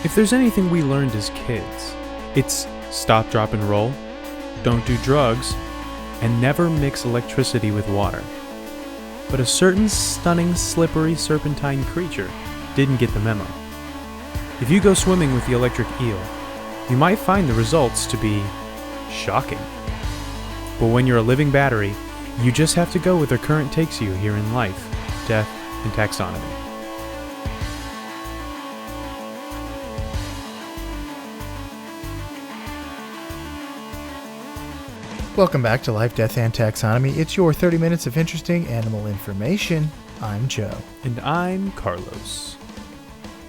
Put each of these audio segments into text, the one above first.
If there's anything we learned as kids, it's stop, drop, and roll, don't do drugs, and never mix electricity with water. But a certain stunning, slippery, serpentine creature didn't get the memo. If you go swimming with the electric eel, you might find the results to be shocking. But when you're a living battery, you just have to go where the current takes you here in life, death, and taxonomy. Welcome back to Life, Death, and Taxonomy. It's your 30 minutes of interesting animal information. I'm Joe. And I'm Carlos.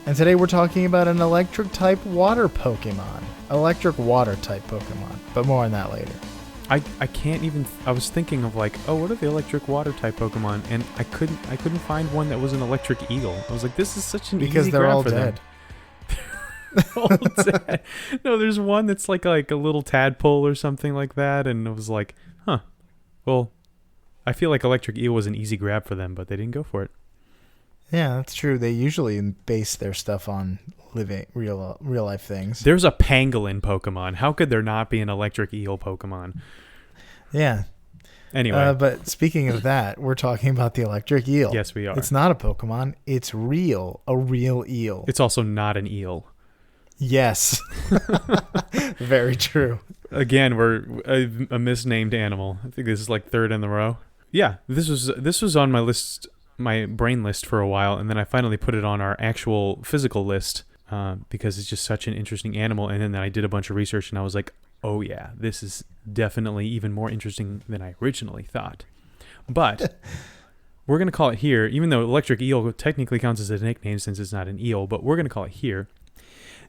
And today we're talking about an electric-type water Pokemon. Electric water-type Pokemon. But more on that later. I can't even... I was thinking of like, what are the electric water-type Pokemon? And I couldn't find one that was an electric eel. I was like, this is such an easy grab for them. They're all dead. No, there's one that's like a little tadpole or something like that, and it was like, well, I feel like electric eel was an easy grab for them, but they didn't go for it. Yeah, that's true. They usually base their stuff on living real life things. There's a pangolin Pokemon. How could there not be an electric eel Pokemon? Yeah. Anyway. But speaking of that, we're talking about the electric eel. Yes, we are. It's not a Pokemon. It's real. A real eel. It's also not an eel. Yes. Very true. Again, we're a misnamed animal. I think this is like third in the row. Yeah, this was on my list, my brain list for a while, and then I finally put it on our actual physical list because it's just such an interesting animal. And then I did a bunch of research, and I was like, oh yeah, this is definitely even more interesting than I originally thought. But we're going to call it here, even though electric eel technically counts as a nickname since it's not an eel, but we're going to call it here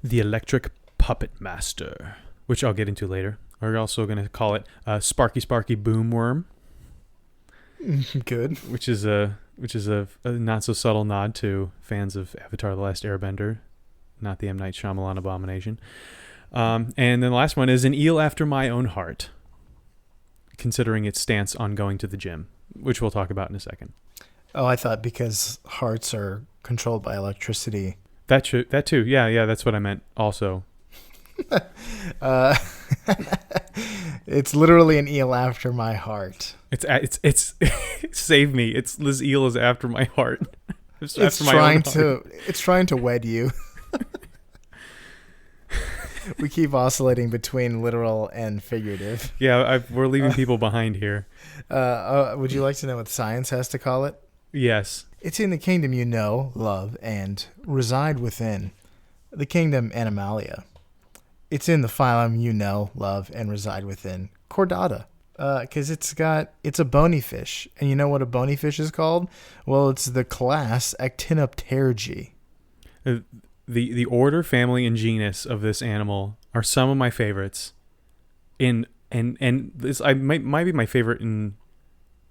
the Electric Puppet Master, which I'll get into later. We're also going to call it Sparky Boomworm. Good. Which is a not so subtle nod to fans of Avatar: The Last Airbender, not the M. Night Shyamalan abomination. And then the last one is an eel after my own heart, considering its stance on going to the gym, which we'll talk about in a second. Oh, I thought because hearts are controlled by electricity. That too. Yeah, that's what I meant also. It's literally an eel after my heart. It's save me. This eel is after my heart. It's trying to wed you. We keep oscillating between literal and figurative. Yeah, we're leaving people behind here. Would you like to know what science has to call it? Yes. It's in the kingdom you know, love, and reside within. The kingdom Animalia. It's in the phylum you know, love, and reside within. Chordata. Because it's a bony fish. And you know what a bony fish is called? Well, it's the class Actinopterygii. The order, family, and genus of this animal are some of my favorites. And this might be my favorite in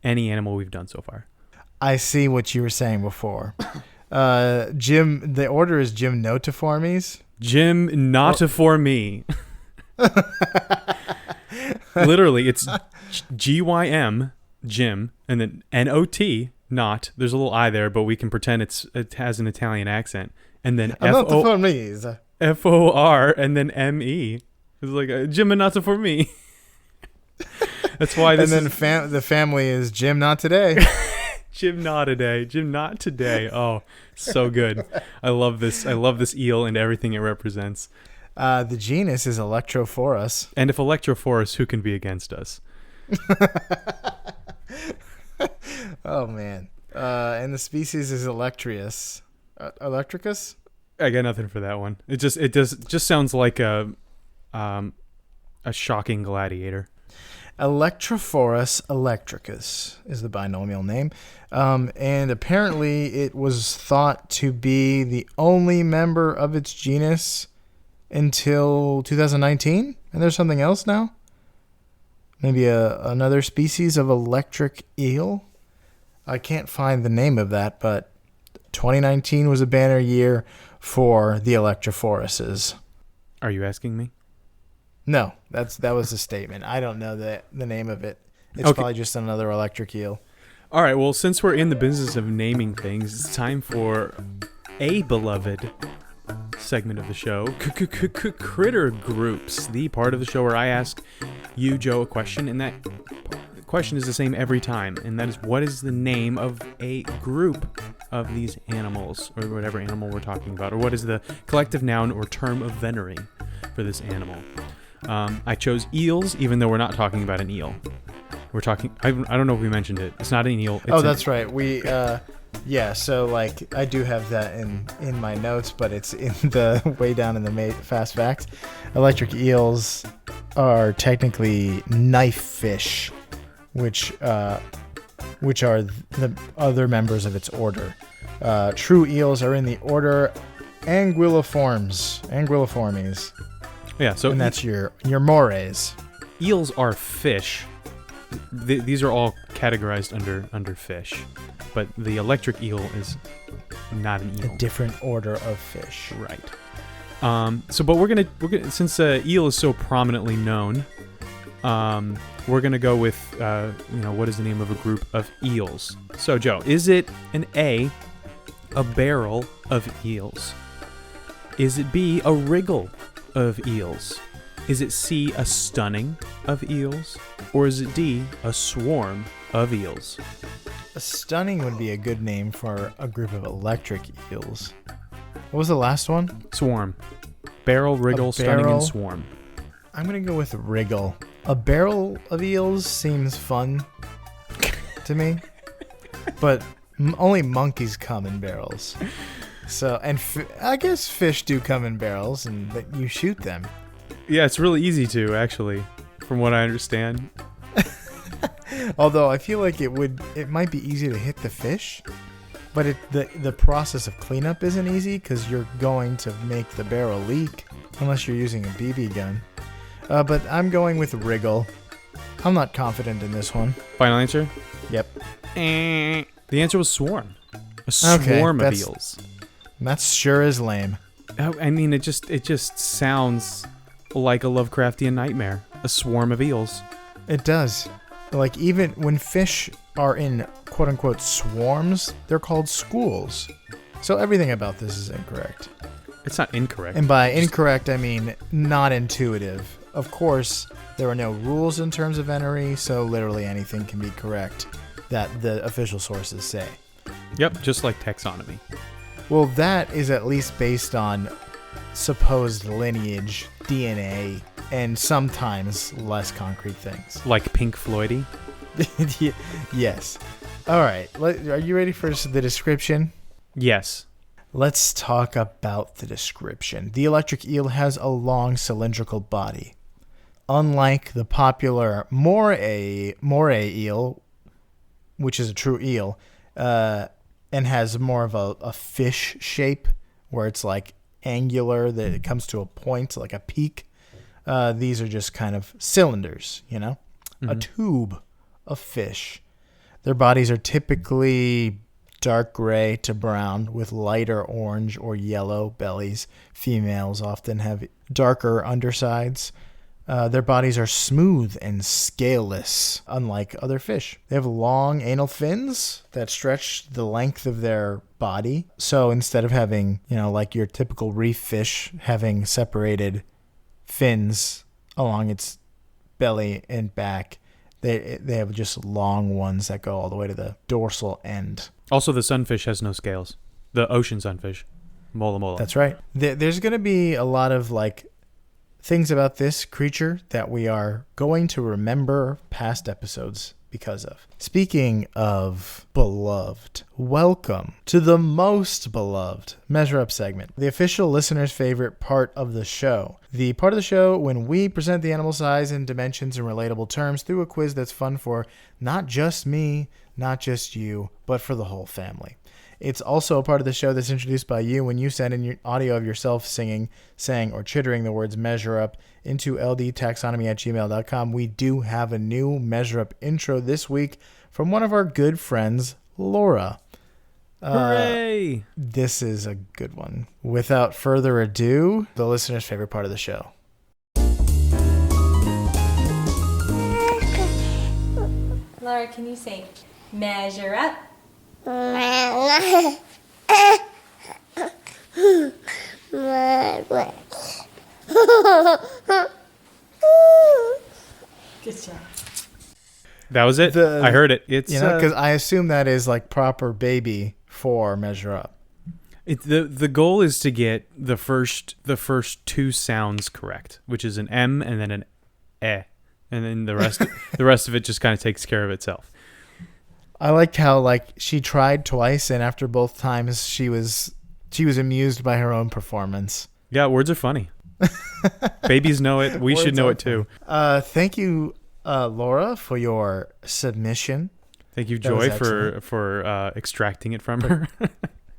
any animal we've done so far. I see what you were saying before. The order is Gymnotiformes. Gymnotiforme. Literally, it's GYM, Gym, and then NOT, not. There's a little I there, but we can pretend it has an Italian accent. And then FOR, and then ME. It's like Gymnotiforme. That's why this and then the family is Gym Not Today. Gym not today. Oh, so good. I love this eel and everything it represents. The genus is Electrophorus. And if Electrophorus, who can be against us? Oh man. And the species is Electrius. Electricus? I got nothing for that one. It just sounds like a shocking gladiator. Electrophorus electricus is the binomial name. And apparently it was thought to be the only member of its genus until 2019. And there's something else now? Maybe another species of electric eel? I can't find the name of that, but 2019 was a banner year for the Electrophoruses. Are you asking me? No, that was a statement. I don't know the name of it. It's probably just another electric eel. All right, well, since we're in the business of naming things, it's time for a beloved segment of the show, Critter Groups, the part of the show where I ask you, Joe, a question, and that question is the same every time, and that is, what is the name of a group of these animals, or whatever animal we're talking about, or what is the collective noun or term of venery for this animal? I chose eels, even though we're not talking about an eel. We're talking, I don't know if we mentioned it. It's not an eel. That's right. We, so like I do have that in my notes, but it's in the way down in the fast facts. Electric eels are technically knife fish, which are the other members of its order. True eels are in the order Anguilliformes. Yeah, so and that's your mores. Eels are fish. These are all categorized under fish, but the electric eel is not an eel. A different order of fish. Right. But we're gonna since eel is so prominently known, we're gonna go with what is the name of a group of eels? So Joe, is it an A, a barrel of eels? Is it B, a wriggle of eels? Is it C, a stunning of eels? Or is it D, a swarm of eels? A stunning would be a good name for a group of electric eels. What was the last one? Swarm. Barrel, wriggle, stunning, and swarm. I'm going to go with wriggle. A barrel of eels seems fun to me. But only monkeys come in barrels. So, and I guess fish do come in barrels, but you shoot them. Yeah, it's really easy to, actually, from what I understand. Although I feel like it might be easy to hit the fish, but the process of cleanup isn't easy because you're going to make the barrel leak unless you're using a BB gun. But I'm going with wriggle. I'm not confident in this one. Final answer? Yep. The answer was swarm. A swarm of eels. That's sure is lame. I mean, it just sounds like a Lovecraftian nightmare. A swarm of eels. It does. Like, even when fish are in quote-unquote swarms, they're called schools. So everything about this is incorrect. It's not incorrect. And by incorrect, I mean not intuitive. Of course, there are no rules in terms of venery, so literally anything can be correct that the official sources say. Yep, just like taxonomy. Well, that is at least based on supposed lineage, DNA, and sometimes less concrete things. Like Pink Floydy? Yes. All right. Are you ready for the description? Yes. Let's talk about the description. The electric eel has a long cylindrical body. Unlike the popular moray eel, which is a true eel, and has more of a fish shape, where it's like angular, that it comes to a point, like a peak. These are just kind of cylinders, a tube of fish. Their bodies are typically dark gray to brown with lighter orange or yellow bellies. Females often have darker undersides. Their bodies are smooth and scaleless, unlike other fish. They have long anal fins that stretch the length of their body. So instead of having, like your typical reef fish having separated fins along its belly and back, they have just long ones that go all the way to the dorsal end. Also, the sunfish has no scales. The ocean sunfish. Mola mola. That's right. There's going to be a lot of things about this creature that we are going to remember past episodes because of. Speaking of beloved, welcome to the most beloved Measure Up segment, the official listener's favorite part of the show. The part of the show when we present the animal size and dimensions in relatable terms through a quiz that's fun for not just me, not just you, but for the whole family. It's also a part of the show that's introduced by you when you send in your audio of yourself singing, saying, or chittering the words Measure Up into ldtaxonomy@gmail.com. We do have a new Measure Up intro this week from one of our good friends, Laura. Hooray! This is a good one. Without further ado, the listener's favorite part of the show. Laura, can you say, Measure Up? Measure Good job. That was it. I heard it. It's because I assume that is like proper baby for measure up. the goal is to get the first two sounds correct, which is an M and then an E, and then the rest of it just kind of takes care of itself. I liked how like she tried twice, and after both times she was amused by her own performance. Yeah, words are funny. Babies know it. We should know it too. Thank you, Laura, for your submission. Thank you, Joy, for extracting it from her.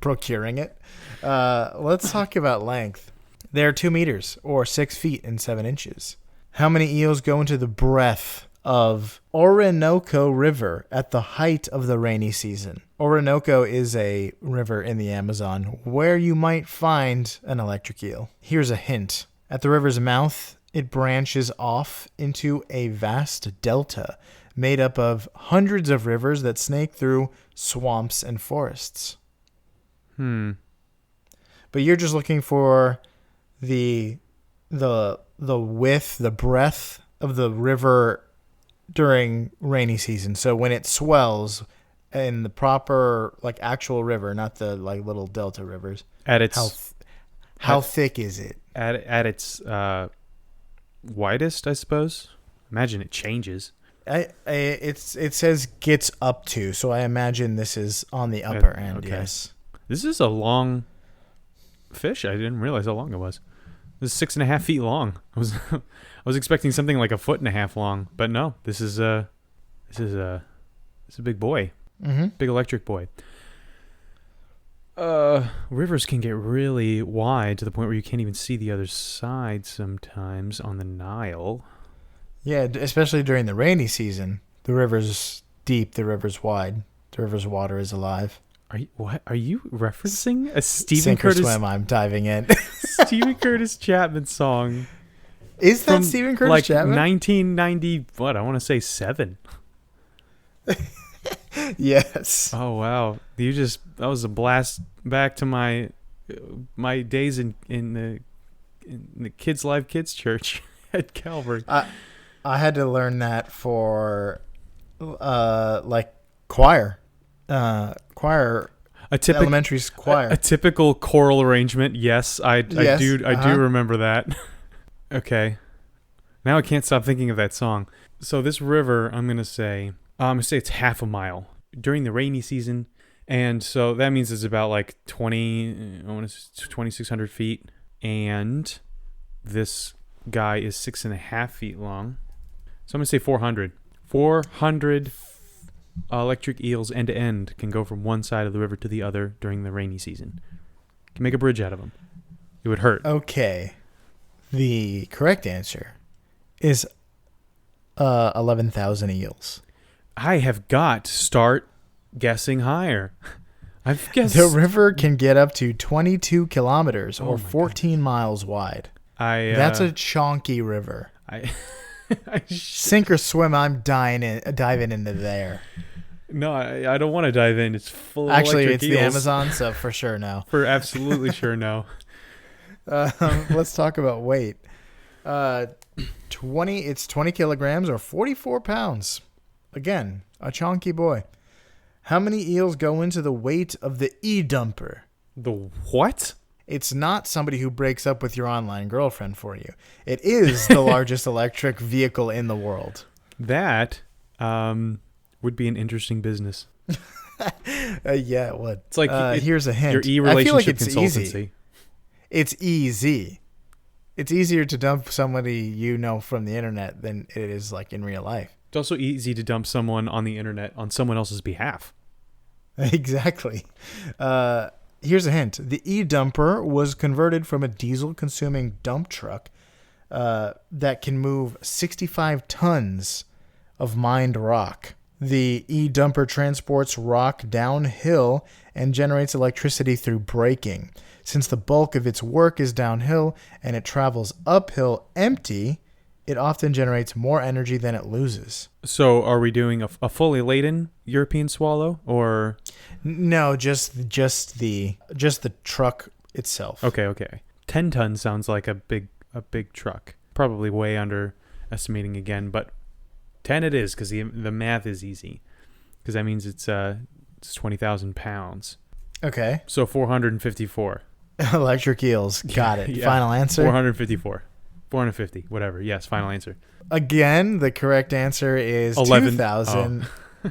Procuring it. Let's talk about length. They're 2 meters or 6 feet and 7 inches. How many eels go into the breath of Orinoco River at the height of the rainy season? Orinoco is a river in the Amazon where you might find an electric eel. Here's a hint. At the river's mouth, it branches off into a vast delta made up of hundreds of rivers that snake through swamps and forests. But you're just looking for the width, the breadth of the river during rainy season. So when it swells in the proper like actual river, not the like little delta rivers. At its how thick is it? At its widest, I suppose. Imagine it changes. It says gets up to, so I imagine this is on the upper end. Okay. Yes. This is a long fish. I didn't realize how long it was. It was 6.5 feet long. I was expecting something like 1.5 feet long, but no. This is a big boy. Mm-hmm. Big electric boy. Rivers can get really wide to the point where you can't even see the other side sometimes on the Nile. Yeah, especially during the rainy season. The river's deep, the river's wide, the river's water is alive. Are you referencing a Stephen Sink Curtis? Or swim, I'm diving in. Stephen Curtis Chapman song. Is that Stephen Curtis like Chapman? 1990, what? I want to say 7. Yes. Oh wow. That was a blast back to my days in the Kids Live Kids Church at Calvary. I had to learn that for like choir. Elementary choir. A typical choral arrangement. Yes, I do remember that. Okay. Now I can't stop thinking of that song. So this river, I'm going to say it's half a mile during the rainy season. And so that means it's about like 2,600 feet. And this guy is 6.5 feet long. So I'm going to say 400. 400 electric eels end to end can go from one side of the river to the other during the rainy season. Can make a bridge out of them. It would hurt. Okay. The correct answer is 11,000 eels. I have got to start guessing higher. I've guessed the river can get up to 22 kilometers or 14 miles wide. That's a chonky river. Sink or swim, I'm diving into there. No, I don't want to dive in. It's full of actually, electric it's eels. the Amazon, so for sure no. For absolutely sure no. Let's talk about weight. 20 kilograms or 44 pounds. Again, a chonky boy. How many eels go into the weight of the e-dumper? The what? It's not somebody who breaks up with your online girlfriend for you. It is the largest electric vehicle in the world. That would be an interesting business. Yeah, it would. It's like here's a hint. Your e-relationship I feel like it's consultancy. Easy. It's easy. It's easier to dump somebody you know from the internet than it is like in real life. It's also easy to dump someone on the internet on someone else's behalf. Exactly. Here's a hint. The e-dumper was converted from a diesel-consuming dump truck that can move 65 tons of mined rock. The e-dumper transports rock downhill and generates electricity through braking. Since the bulk of its work is downhill and it travels uphill empty, it often generates more energy than it loses. So are we doing a fully laden European swallow or... No, just the truck itself. Okay. 10 tons sounds like a big a big truck. Probably way underestimating again, but 10 it is because the math is easy. Because that means it's 20,000 pounds. Okay. So 454. Electric eels. Got it. Yeah. Final answer? 454. 450, whatever. Yes, final answer. Again, the correct answer is 2,000. Oh.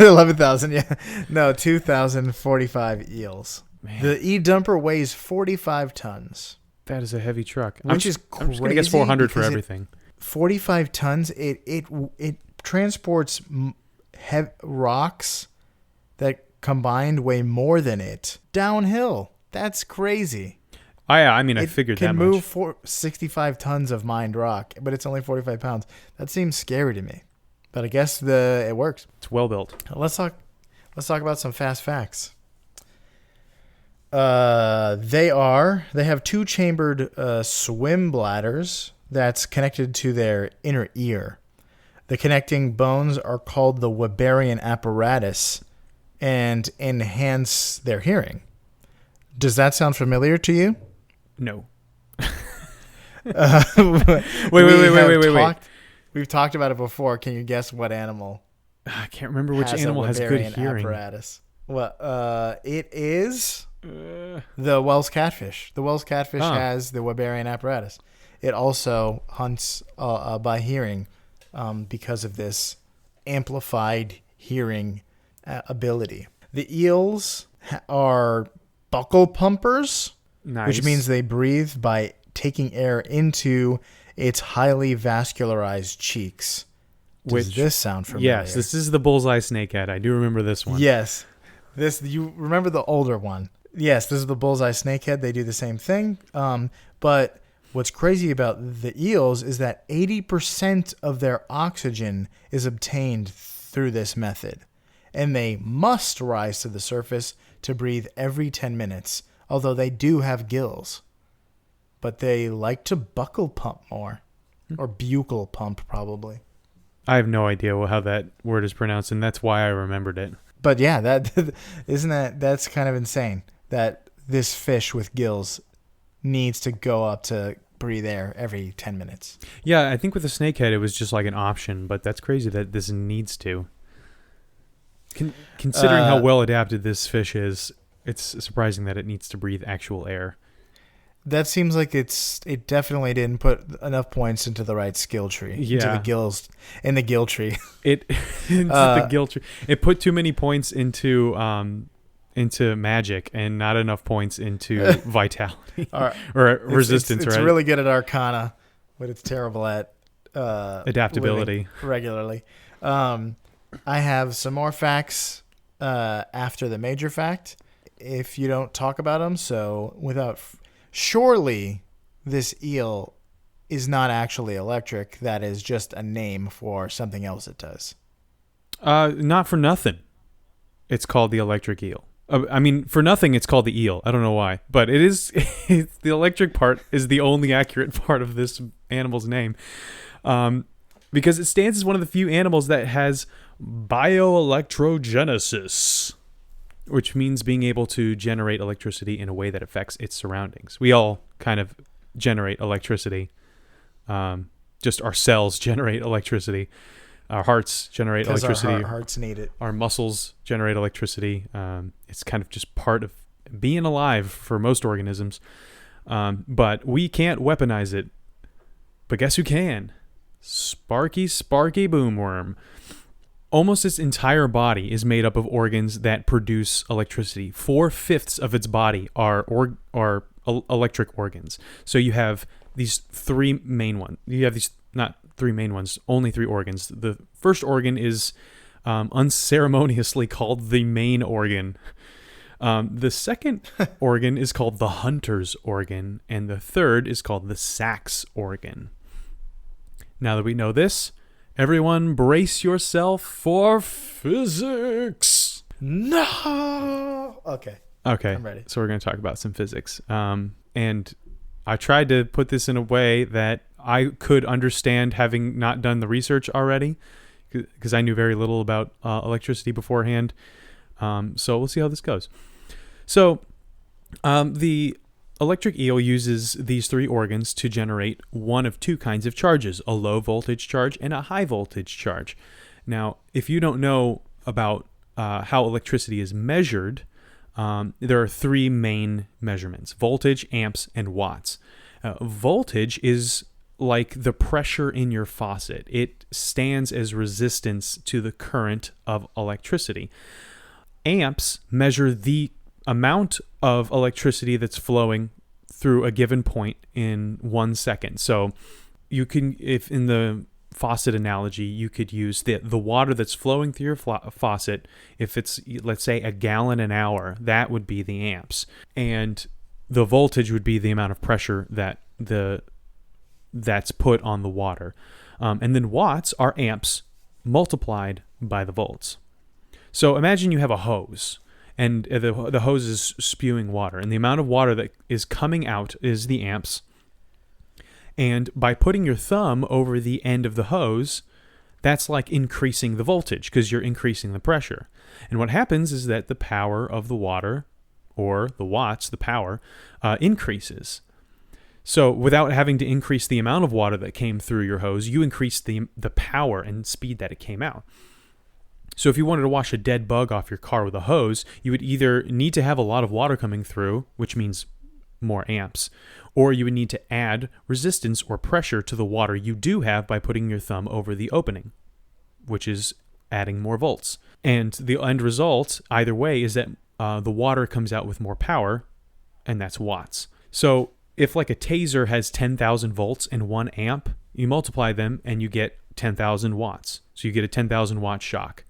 11,000, yeah. No, 2,045 eels. Man, The e-dumper weighs 45 tons. that is a heavy truck. Which is I'm just going to guess crazy 400 for because everything. 45 tons. It transports rocks that combined weigh more than it downhill. That's crazy. Oh, yeah, I mean, I figured that It can much. move 65 tons of mined rock, but it's only 45 pounds. That seems scary to me. But I guess it works. It's well built. Let's talk about some fast facts. They have two chambered swim bladders that's connected to their inner ear. The connecting bones are called the Weberian apparatus and enhance their hearing. Does that sound familiar to you? No. Wait. We've talked about it before. Can you guess what animal I can't remember which has animal a has good Weberian hearing. apparatus? Well, it is the Wells catfish. The Wells catfish has the Weberian apparatus. It also hunts by hearing because of this amplified hearing ability. The eels are buccal pumpers, Nice. which means they breathe by taking air into its highly vascularized cheeks. Does this sound familiar? Yes, this is the bullseye snakehead. I do remember this one. Yes. You remember the older one. Yes, this is the bullseye snakehead. They do the same thing. But what's crazy about the eels is that 80% of their oxygen is obtained through this method. And they must rise to the surface to breathe every 10 minutes, although they do have gills. But they like to buccal pump more. Or buccal pump, probably. I have no idea how that word is pronounced, and that's why I remembered it. But yeah, that's kind of insane that this fish with gills needs to go up to breathe air every 10 minutes. Yeah, I think with the snakehead, it was just like an option, but that's crazy that this needs to. Considering how well adapted this fish is, it's surprising that it needs to breathe actual air. That seems like it definitely didn't put enough points into the right skill tree. Yeah. Into the gills in the gill tree. The guilt. It put too many points into magic and not enough points into vitality or resistance. It's right? really good at Arcana, but it's terrible at adaptability regularly. I have some more facts after the major fact, if you don't talk about them. So surely this eel is not actually electric. That is just a name for something else it does. Not for nothing. It's called the electric eel. I mean, for nothing, it's called the eel. I don't know why, but it is. The electric part is the only accurate part of this animal's name, because it stands as one of the few animals that has bioelectrogenesis, which means being able to generate electricity in a way that affects its surroundings. We all kind of generate electricity. Just our cells generate electricity. Our hearts generate electricity. Our hearts need it. Our muscles generate electricity. It's kind of just part of being alive for most organisms. But we can't weaponize it. But guess who can? Sparky Boomworm. Almost its entire body is made up of organs that produce electricity. 4/5 of its body are electric organs. So you have these three main ones. You have these, not three main ones, only three organs. The first organ is unceremoniously called the main organ. The second organ is called the hunter's organ. And the third is called the sax organ. Now that we know this, everyone brace yourself for physics. No. Okay. I'm ready. So we're going to talk about some physics. And I tried to put this in a way that I could understand, having not done the research already, because I knew very little about electricity beforehand. So we'll see how this goes. So the electric eel uses these three organs to generate one of two kinds of charges, a low voltage charge and a high voltage charge. Now, if you don't know about how electricity is measured, there are three main measurements: voltage, amps, and watts. Voltage is like the pressure in your faucet. It stands as resistance to the current of electricity. Amps measure the amount of electricity that's flowing through a given point in 1 second. So you can, if in the faucet analogy, you could use the water that's flowing through your faucet. If it's, let's say, a gallon an hour, that would be the amps. And the voltage would be the amount of pressure that's put on the water. And then watts are amps multiplied by the volts. So imagine you have a hose, and the hose is spewing water, and the amount of water that is coming out is the amps. And by putting your thumb over the end of the hose, that's like increasing the voltage because you're increasing the pressure. And what happens is that the power of the water, or the watts, the power, increases. So without having to increase the amount of water that came through your hose, you increase the power and speed that it came out. So if you wanted to wash a dead bug off your car with a hose, you would either need to have a lot of water coming through, which means more amps, or you would need to add resistance or pressure to the water you do have by putting your thumb over the opening, which is adding more volts. And the end result, either way, is that the water comes out with more power, and that's watts. So if like a taser has 10,000 volts and 1 amp, you multiply them and you get 10,000 watts. So you get a 10,000 watt shock.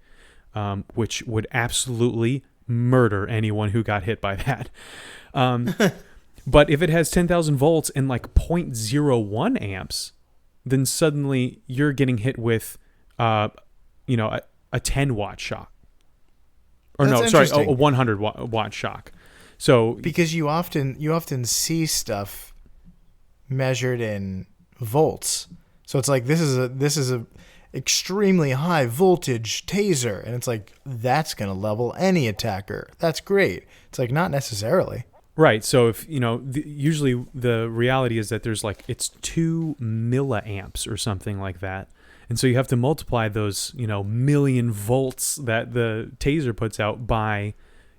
Which would absolutely murder anyone who got hit by that. But if it has 10,000 volts and like 0.01 amps, then suddenly you're getting hit with, a 10 watt shock. Or That's no, sorry, a 100 watt shock. So because you often see stuff measured in volts, so it's like this is a extremely high voltage taser, and it's like that's gonna level any attacker. That's great. It's like not necessarily. Right. So if usually the reality is that there's like it's 2 milliamps or something like that, and so you have to multiply those million volts that the taser puts out by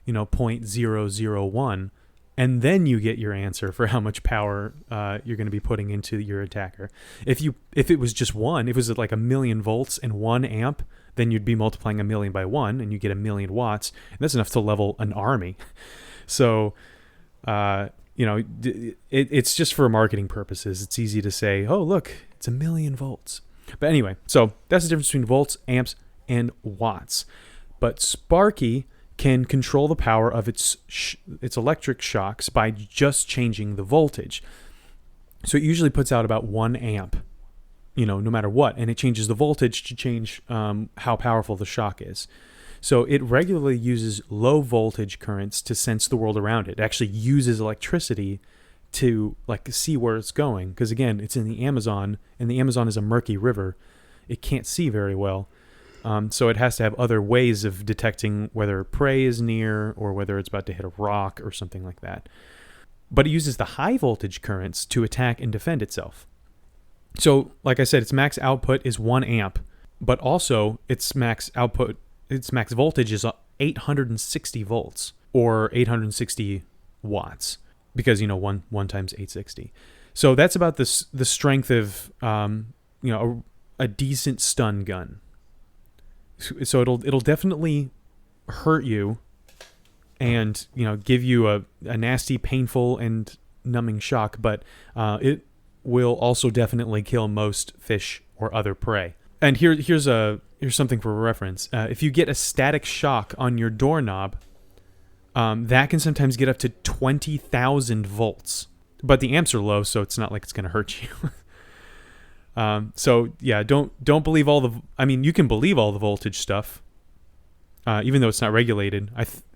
0.001, and then you get your answer for how much power you're going to be putting into your attacker. If it was just one, if it was like 1,000,000 volts and 1 amp, then you'd be multiplying 1,000,000 by 1, and you get 1,000,000 watts, and that's enough to level an army. So, it's just for marketing purposes. It's easy to say, oh, look, it's 1,000,000 volts. But anyway, so that's the difference between volts, amps, and watts. But Sparky can control the power of its electric shocks by just changing the voltage. So it usually puts out about 1 amp, no matter what, and it changes the voltage to change how powerful the shock is. So it regularly uses low voltage currents to sense the world around it. It actually uses electricity to see where it's going, because again, it's in the Amazon, and the Amazon is a murky river. It can't see very well. So it has to have other ways of detecting whether prey is near or whether it's about to hit a rock or something like that. But it uses the high voltage currents to attack and defend itself. So, like I said, its max output is 1 amp, but also its max voltage is 860 volts or 860 watts, because 1 times 860. So that's about the strength of a decent stun gun. So it'll definitely hurt you and give you a nasty, painful, and numbing shock, but it will also definitely kill most fish or other prey. And here's something for reference. If you get a static shock on your doorknob, that can sometimes get up to 20,000 volts. But the amps are low, so it's not like it's going to hurt you. So yeah, don't believe all the. I mean, you can believe all the voltage stuff, even though it's not regulated.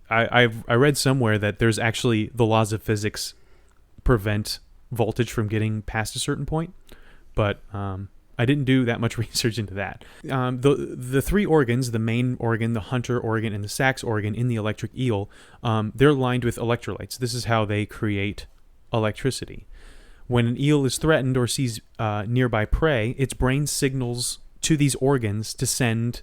I read somewhere that there's actually the laws of physics prevent voltage from getting past a certain point, but I didn't do that much research into that. The three organs, the main organ, the hunter organ, and the sax organ in the electric eel, they're lined with electrolytes. This is how they create electricity. When an eel is threatened or sees nearby prey, its brain signals to these organs to send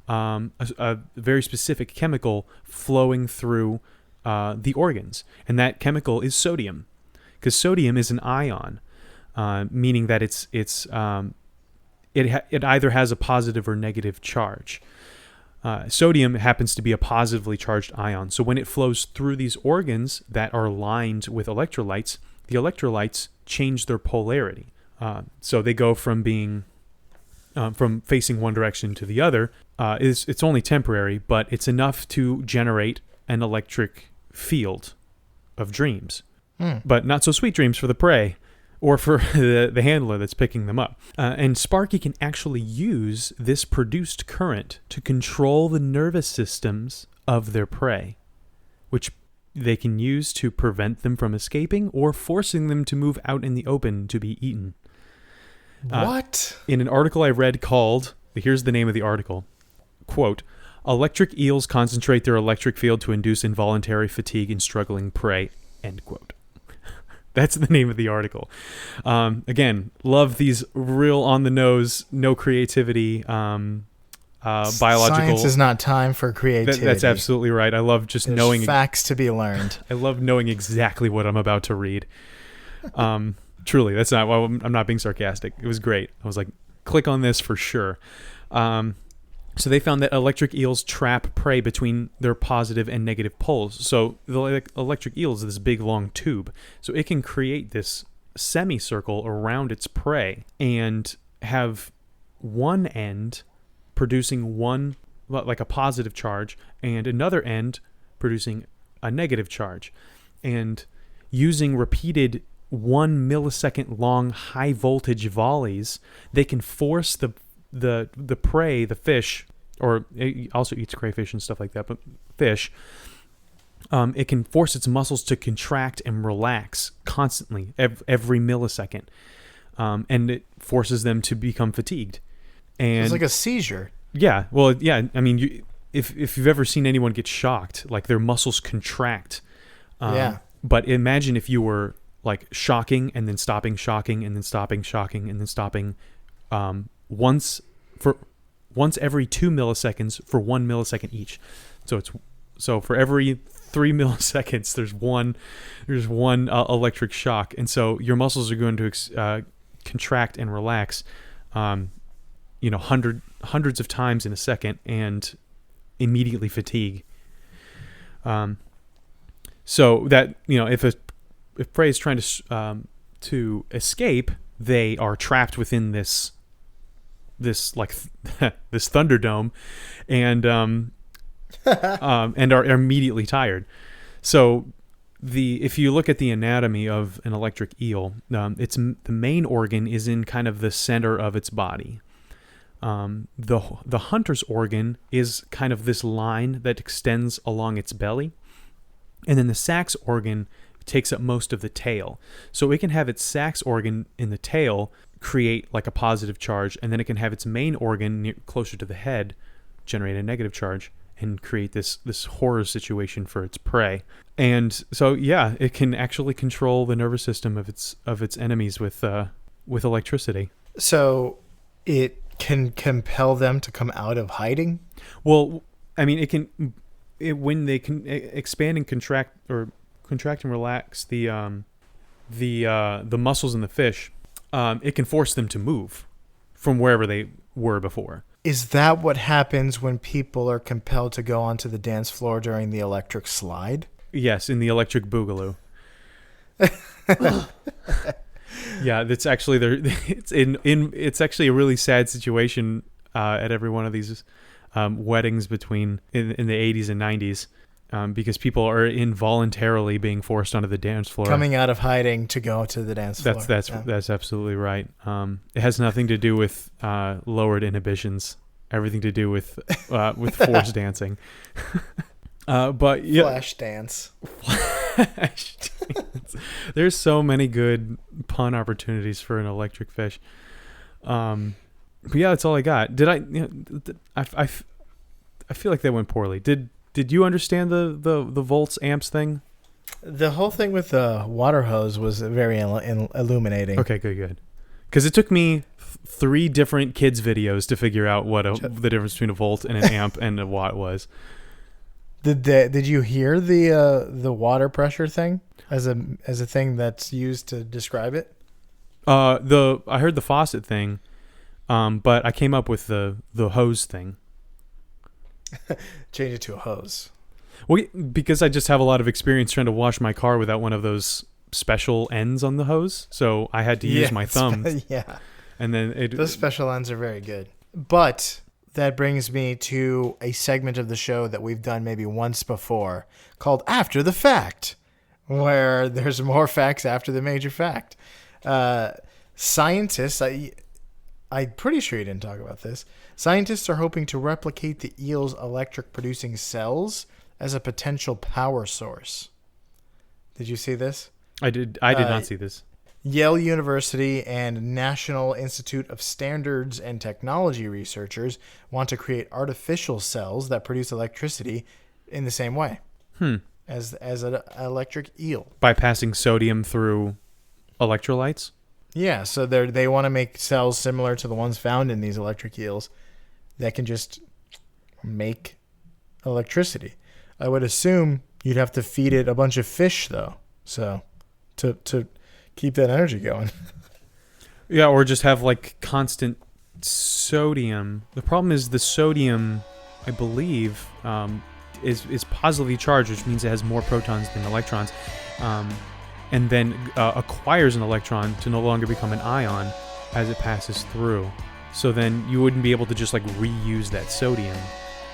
a very specific chemical flowing through the organs. And that chemical is sodium, because sodium is an ion, meaning that it either has a positive or negative charge. Sodium happens to be a positively charged ion. So when it flows through these organs that are lined with electrolytes, the electrolytes change their polarity. So they go from being from facing one direction to the other. It's only temporary, but it's enough to generate an electric field of dreams. But not so sweet dreams for the prey or for the handler that's picking them up. And Sparky can actually use this produced current to control the nervous systems of their prey, which they can use to prevent them from escaping or forcing them to move out in the open to be eaten. What? In an article I read called, here's the name of the article, quote, "Electric eels concentrate their electric field to induce involuntary fatigue in struggling prey," end quote. That's the name of the article. Again, love these real on the nose, no creativity, biological. Science is not time for creativity. That's absolutely right. I love just There's knowing facts to be learned. I love knowing exactly what I'm about to read. Truly, that's not. Well, I'm not being sarcastic. It was great. I was like, click on this for sure. So they found that electric eels trap prey between their positive and negative poles. So the electric eel is this big long tube. So it can create this semicircle around its prey and have one end producing one, like a positive charge, and another end producing a negative charge. And using repeated 1 millisecond long high voltage volleys, they can force the prey, the fish, or it also eats crayfish and stuff like that, but fish, it can force its muscles to contract and relax constantly every millisecond, and it forces them to become fatigued. And it's like a seizure. Yeah, well, yeah. I mean, if you've ever seen anyone get shocked, like their muscles contract. Yeah. But imagine if you were like shocking and then stopping, shocking and then stopping, shocking and then stopping, once every 2 milliseconds for 1 millisecond each. So for every 3 milliseconds, there's one electric shock, and so your muscles are going to contract and relax, hundreds of times in a second, and immediately fatigue. So that if prey is trying to escape, they are trapped within this like this thunderdome, and are immediately tired. So if you look at the anatomy of an electric eel, the main organ is in kind of the center of its body. The hunter's organ is kind of this line that extends along its belly, and then the sax organ takes up most of the tail. So it can have its sax organ in the tail create like a positive charge, and then it can have its main organ closer to the head generate a negative charge and create this horror situation for its prey. And so yeah, it can actually control the nervous system of its enemies with electricity. So it can compel them to come out of hiding? Well, I mean, when they can expand and contract and relax the muscles in the fish, it can force them to move from wherever they were before. Is that what happens when people are compelled to go onto the dance floor during the electric slide? Yes, in the electric boogaloo. Yeah, that's actually it's actually a really sad situation at every one of these weddings in the 80s and 90s. Because people are involuntarily being forced onto the dance floor, coming out of hiding to go to the dance floor. That's absolutely right. It has nothing to do with lowered inhibitions. Everything to do with forced dancing. But yeah, flash dance. Flash dance. There's so many good pun opportunities for an electric fish. But yeah, that's all I got. Did I feel like that went poorly. Did you understand the volts amps thing? The whole thing with the water hose was very illuminating. Okay, good. Because it took me 3 different kids' videos to figure out what the difference between a volt and an amp and a watt was. Did you hear the water pressure thing as a thing that's used to describe it? I heard the faucet thing, but I came up with the hose thing. Change it to a hose. Well, because I just have a lot of experience trying to wash my car without one of those special ends on the hose, so I had to use my thumb. Yeah. And then those special ends are very good. But that brings me to a segment of the show that we've done maybe once before called After the Fact, where there's more facts after the major fact. Scientists, I'm pretty sure you didn't talk about this. Scientists are hoping to replicate the eel's electric producing cells as a potential power source. Did you see this? I did not see this. Yale University and National Institute of Standards and Technology researchers want to create artificial cells that produce electricity in the same way as an electric eel. By passing sodium through electrolytes? Yeah, so they want to make cells similar to the ones found in these electric eels that can just make electricity. I would assume you'd have to feed it a bunch of fish, though, so to keep that energy going. Yeah, or just have like constant sodium. The problem is the sodium, I believe, is positively charged, which means it has more protons than electrons, and then acquires an electron to no longer become an ion as it passes through. So then you wouldn't be able to just like reuse that sodium,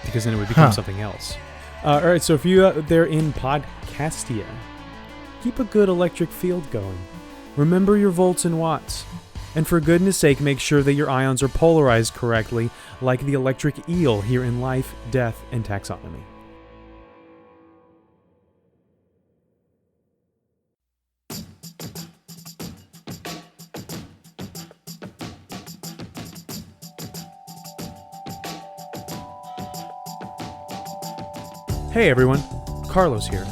because then it would become something else. All right, so if you out there in Podcastia, keep a good electric field going. Remember your volts and watts. And for goodness sake, make sure that your ions are polarized correctly, like the electric eel here in Life, Death, and Taxonomy. Hey everyone, Carlos here.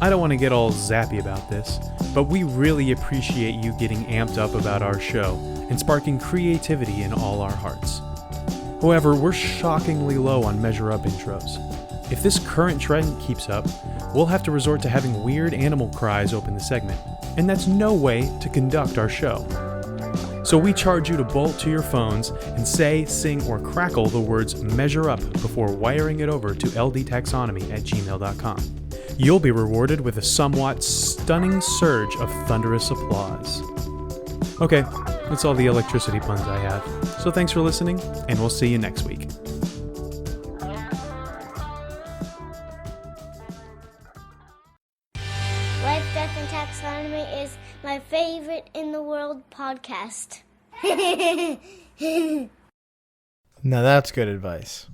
I don't want to get all zappy about this, but we really appreciate you getting amped up about our show and sparking creativity in all our hearts. However, we're shockingly low on Measure Up intros. If this current trend keeps up, we'll have to resort to having weird animal cries open the segment, and that's no way to conduct our show. So we charge you to bolt to your phones and say, sing, or crackle the words Measure Up before wiring it over to ldtaxonomy@gmail.com. You'll be rewarded with a somewhat stunning surge of thunderous applause. Okay, that's all the electricity puns I have. So thanks for listening, and we'll see you next week. Life, Death, and Taxonomy is my favorite in the world podcast. Now that's good advice.